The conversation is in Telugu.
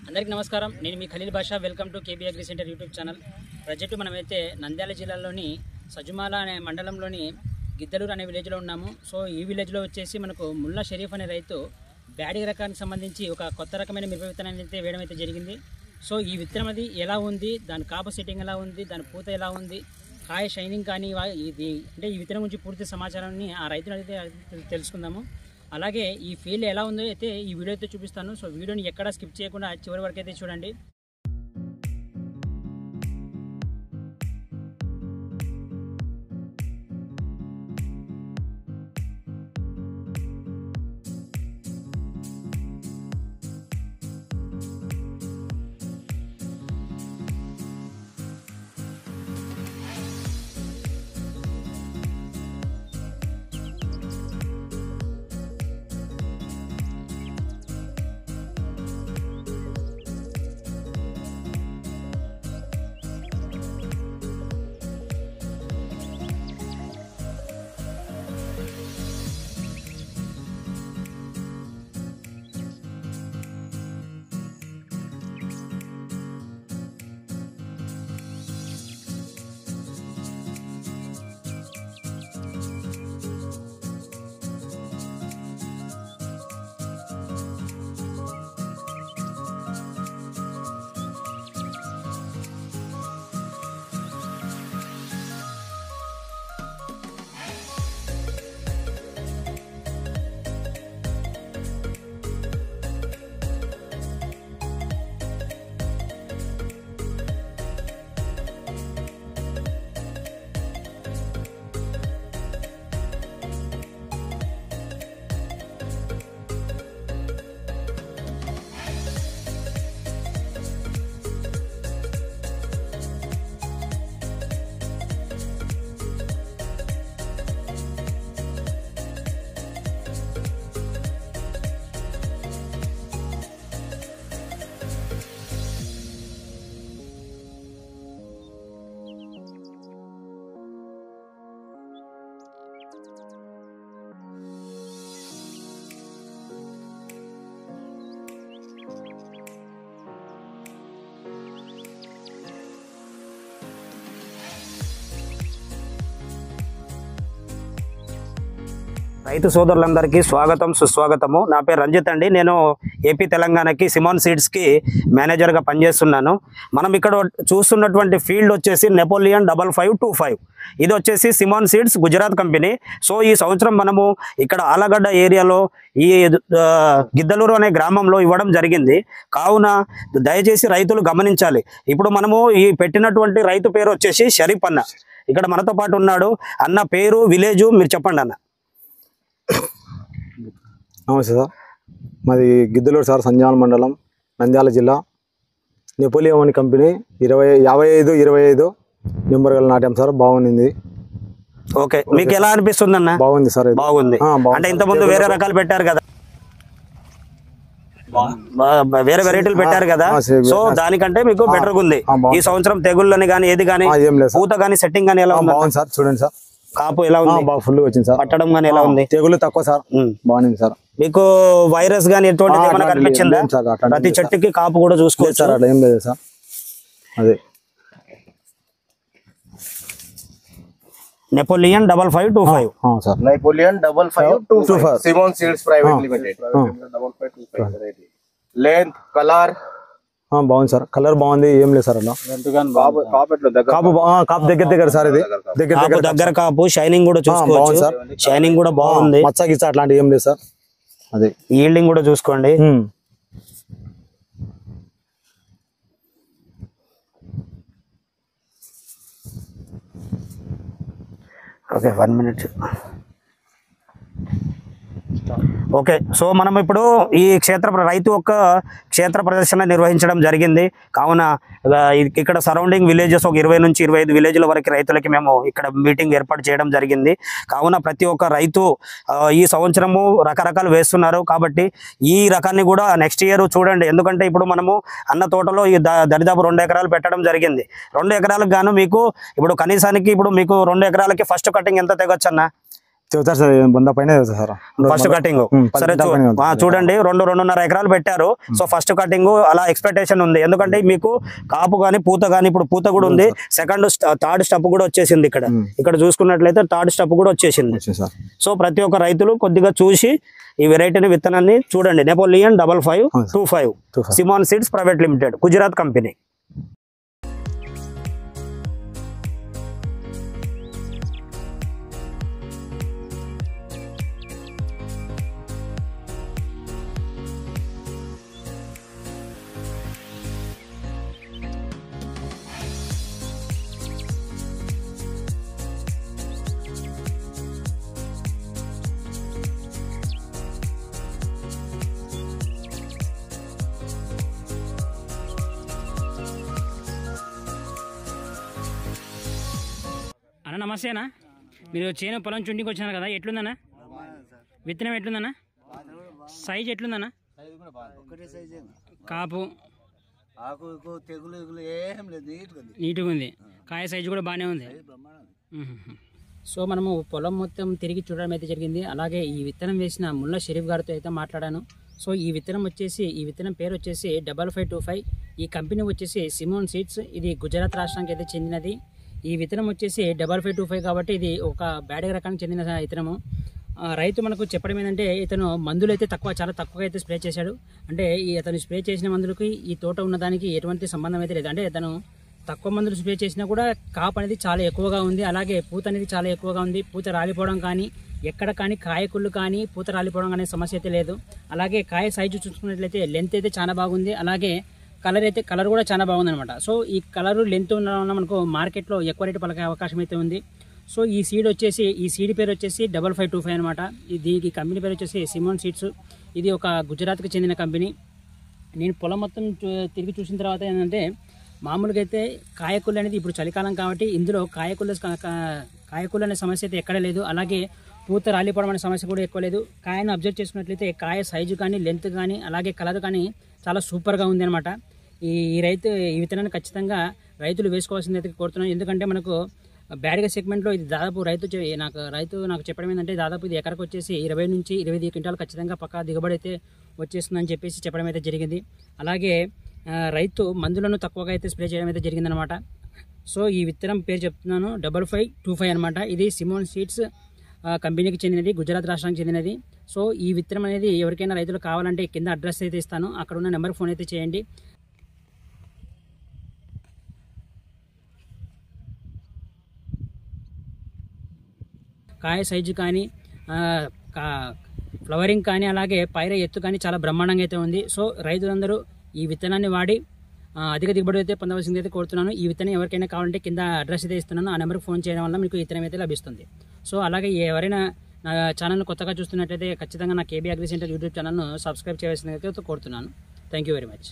అందరికీ నమస్కారం. నేను మీ Khaleel Basha. Welcome to K B agri centre YouTube channel. Present మనమైతే నంద్యాల జిల్లాలోని సజుమాల అనే మండలంలోని గిద్దలూరు అనే విలేజ్లో ఉన్నాము. సో ఈ విలేజ్లో వచ్చేసి మనకు ముల్లా షరీఫ్ అనే రైతు బ్యాడీ రకానికి సంబంధించి ఒక కొత్త రకమైన మిరప విత్తనాన్ని అయితే వేయడం అయితే జరిగింది. సో ఈ విత్తనం అది ఎలా ఉంది, దాని కాపు సెట్టింగ్ ఎలా ఉంది, దాని పూత ఎలా ఉంది, కాయ షైనింగ్ కానీ ఇది అంటే ఈ విత్తనం గురించి పూర్తి సమాచారాన్ని ఆ రైతుని అయితే తెలుసుకుందాము. అలాగే ఈ ఫీల్డ్ ఎలా ఉందో అయితే ఈ వీడియో అయితే చూపిస్తాను. సో వీడియోని ఎక్కడా స్కిప్ చేయకుండా చివరి వరకు అయితే చూడండి. రైతు సోదరులందరికీ స్వాగతం సుస్వాగతము. నా పేరు రంజిత్ అండి. నేను ఏపీ తెలంగాణకి సిమాన్ సీడ్స్కి మేనేజర్గా పనిచేస్తున్నాను. మనం ఇక్కడ చూస్తున్నటువంటి ఫీల్డ్ వచ్చేసి నెపోలియన్ 5525. ఇది వచ్చేసి సిమాన్ సీడ్స్ గుజరాత్ కంపెనీ. సో ఈ సంవత్సరం మనము ఇక్కడ ఆలగడ్డ ఏరియాలో ఈ గిద్దలూరు అనే గ్రామంలో ఇవ్వడం జరిగింది. కావున దయచేసి రైతులు గమనించాలి. ఇప్పుడు మనము ఈ పెట్టినటువంటి రైతు పేరు వచ్చేసి షరీఫ్ అన్న. ఇక్కడ మనతో పాటు ఉన్నాడు. అన్న పేరు, విలేజు మీరు చెప్పండి అన్న. నమస్తే సార్, మాది గిద్దలూరు సార్, సంజాల మండలం, నంద్యాల జిల్లా. నెపోలియన్ కంపెనీ 5525 నెంబర్ గల నాట్యం సార్. బాగుంది. ఓకే, మీకు ఎలా అనిపిస్తుంది అన్న? బాగుంది సార్. బాగుంది అంటే ఇంతకుముందు వేరే రకాలు పెట్టారు కదా, వేరే వెరైటీలు పెట్టారు కదా. సో దానికంటే మీకు బెటర్ ఉంది. ఈ సంవత్సరం తెగుళ్ళని కానీ ఏది కానీ పూత కానీ సెట్టింగ్ కానీ ఎలా ఉంది సార్? చూడండి సార్, కాపు ఎలా ఉంది? బాగా ఫుల్ వచ్చింది సార్. పట్టడం కానీ ఎలా ఉంది? తెగులు తక్కువ సార్. బాగుంది సార్. మీకు వైరస్ గానీ ఎటువంటిది ఏమైనా కనిపించిందా? ప్రతి చెట్టుకి కాపు కూడా చూసుకోవచ్చు సార్. అట్లా ఏం లేదు సార్. అదే Napoleon 5525 sir. Napoleon 5525 Simon seeds private limited. 5525 length, colour బాగుంది సార్. కలర్ బాగుంది, ఏం లేదు సార్. అలా కాపు దగ్గర సార్. ఇది దగ్గర కాపు, షైనింగ్ కూడా చూసుకోవచ్చు సార్. షైనింగ్ కూడా బాగుంది. మచ్చ గిచ్చ అట్లాంటివి ఏం లేదు సార్. అదే ఈల్డింగ్ కూడా చూసుకోండి. Okay, 1 minute. ఓకే, సో మనం ఇప్పుడు ఈ రైతు యొక్క క్షేత్ర ప్రదర్శన నిర్వహించడం జరిగింది. కావున ఇక్కడ సరౌండింగ్ విలేజెస్ ఒక 20 నుంచి 25 విలేజ్ల వరకు రైతులకి మేము ఇక్కడ మీటింగ్ ఏర్పాటు చేయడం జరిగింది. కావున ప్రతి ఒక్క రైతు ఈ సంవత్సరము రకరకాలు వేస్తున్నారు. కాబట్టి ఈ రకాన్ని కూడా నెక్స్ట్ ఇయర్ చూడండి. ఎందుకంటే ఇప్పుడు మనము అన్న తోటలో ఈ దరిదాపు 2 ఎకరాలు పెట్టడం జరిగింది. 2 ఎకరాలకు గాను మీకు ఇప్పుడు కనీసానికి ఇప్పుడు మీకు 2 ఎకరాలకి ఫస్ట్ కటింగ్ ఎంత తెగొచ్చు అన్న? చెబుతారు సార్ 100 పైన చెబుతారు సార్ ఫస్ట్ కటింగ్. సరే చూడండి 2-2.5 ఎకరాలు పెట్టారు. సో ఫస్ట్ కటింగ్ అలా ఎక్స్పెక్టేషన్ ఉంది, ఎందుకంటే మీకు కాపు కానీ పూత కానీ, ఇప్పుడు పూత కూడా ఉంది, థర్డ్ స్టెప్ కూడా వచ్చేసింది. ఇక్కడ చూసుకున్నట్లయితే థర్డ్ స్టెప్ కూడా వచ్చేసింది. సో ప్రతి ఒక్క రైతులు కొద్దిగా చూసి ఈ వెరైటీని విత్తనాన్ని చూడండి. Napoleon 5525 Simon seeds private limited, Gujarat company. అన్న నమస్తే అన్న, మీరు చేను పొలం చుండికి వచ్చినారు కదా, ఎట్లుందన్నా విత్తనం? ఎట్లుందన్నా సైజ్? ఎట్లుందన్నా కాపు? నీట్గా ఉంది, కాయ సైజు కూడా బాగానే ఉంది. సో మనము పొలం మొత్తం తిరిగి చూడడం అయితే జరిగింది. అలాగే ఈ విత్తనం వేసిన ముల్లా షరీఫ్ గారితో అయితే మాట్లాడాను. సో ఈ విత్తనం పేరు వచ్చేసి 5525. ఈ కంపెనీ వచ్చేసి సిమోన్ సీడ్స్, ఇది గుజరాత్ రాష్ట్రానికి అయితే చెందినది. ఈ విత్తనం వచ్చేసి 5525 కాబట్టి ఇది ఒక బ్యాడగ రకానికి చెందిన విత్తనము. రైతు మనకు చెప్పడం ఏంటంటే ఇతను మందులు అయితే చాలా తక్కువగా అయితే స్ప్రే చేశాడు. అంటే అతను స్ప్రే చేసిన మందులకి ఈ తోట ఉన్నదానికి ఎటువంటి సంబంధం అయితే లేదు. అంటే అతను తక్కువ మందులు స్ప్రే చేసినా కూడా కాపు అనేది చాలా ఎక్కువగా ఉంది, అలాగే పూత అనేది చాలా ఎక్కువగా ఉంది. పూత రాలిపోవడం కానీ, ఎక్కడ కానీ కాయకుళ్ళు కానీ పూత రాలిపోవడం అనే సమస్య అయితే లేదు. అలాగే కాయ సైజు చూసుకున్నట్లయితే లెంత్ అయితే చాలా బాగుంది, అలాగే కలర్ కూడా చాలా బాగుంది అనమాట. సో ఈ కలరు లెంత్ ఉండడం వల్ల మనకు మార్కెట్లో ఎక్కువ రేటు పలికే అవకాశం అయితే ఉంది. సో ఈ సీడ్ పేరు వచ్చేసి 5525 అనమాట. దీనికి కంపెనీ పేరు వచ్చేసి సిమోన్ సీడ్స్. ఇది ఒక గుజరాత్కి చెందిన కంపెనీ. నేను పొలం మొత్తం తిరిగి చూసిన తర్వాత ఏంటంటే, మామూలుగా అయితే కాయకుళ్ళు అనేది ఇప్పుడు చలికాలం కాబట్టి ఇందులో కాయకుళ్ళు అనే సమస్య అయితే ఎక్కడ లేదు. అలాగే పూత రాలిపోవడం అనే సమస్య కూడా ఎక్కువ లేదు. కాయను అబ్జర్వ్ చేసుకున్నట్లయితే కాయ సైజు కానీ, లెంత్ కానీ, అలాగే కలర్ కానీ చాలా సూపర్గా ఉంది అనమాట. ఈ విత్తనాన్ని ఖచ్చితంగా రైతులు వేసుకోవాల్సింది అయితే కోరుతున్నాను. ఎందుకంటే మనకు బ్యాడ్గా సెగ్మెంట్లో ఇది దాదాపు రైతు నాకు చెప్పడం ఏంటంటే, దాదాపు ఇది ఎకరకు వచ్చేసి 20 నుంచి 25 క్వింటాలు ఖచ్చితంగా పక్కా దిగుబడి అయితే వచ్చేస్తుందని చెప్పేసి చెప్పడం అయితే జరిగింది. అలాగే రైతు మందులను తక్కువగా అయితే స్ప్రే చేయడం అయితే జరిగిందనమాట. సో ఈ విత్తనం పేరు చెప్తున్నాను 5525 అనమాట. ఇది సిమోన్ సీడ్స్ కంపెనీకి చెందినది, గుజరాత్ రాష్ట్రానికి చెందినది. సో ఈ విత్తనం అనేది ఎవరికైనా రైతులు కావాలంటే కింద అడ్రస్ అయితే ఇస్తాను, అక్కడ ఉన్న నెంబర్ ఫోన్ అయితే చేయండి. కాయ సైజు కానీ, ఫ్లవరింగ్ కానీ, అలాగే పైర ఎత్తు కానీ చాలా బ్రహ్మాండంగా అయితే ఉంది. సో రైతులందరూ ఈ విత్తనాన్ని వాడి అధిక దిగుబడి అయితే పొందవలసింది అయితే కోరుతున్నాను. ఈ విత్తనం ఎవరికైనా కావాలంటే కింద అడ్రస్ అయితే ఇస్తున్నాను, ఆ నెంబర్కి ఫోన్ చేయడం వల్ల మీకు విత్తనం అయితే లభిస్తుంది. సో అలాగే ఎవరైనా నా ఛానల్ను కొత్తగా చూస్తున్నట్లయితే ఖచ్చితంగా నా కేబీ అగ్రి సెంటర్ యూట్యూబ్ ఛానల్ను సబ్స్క్రైబ్ చేయవలసింది అయితే కోరుతున్నాను. Thank you very much.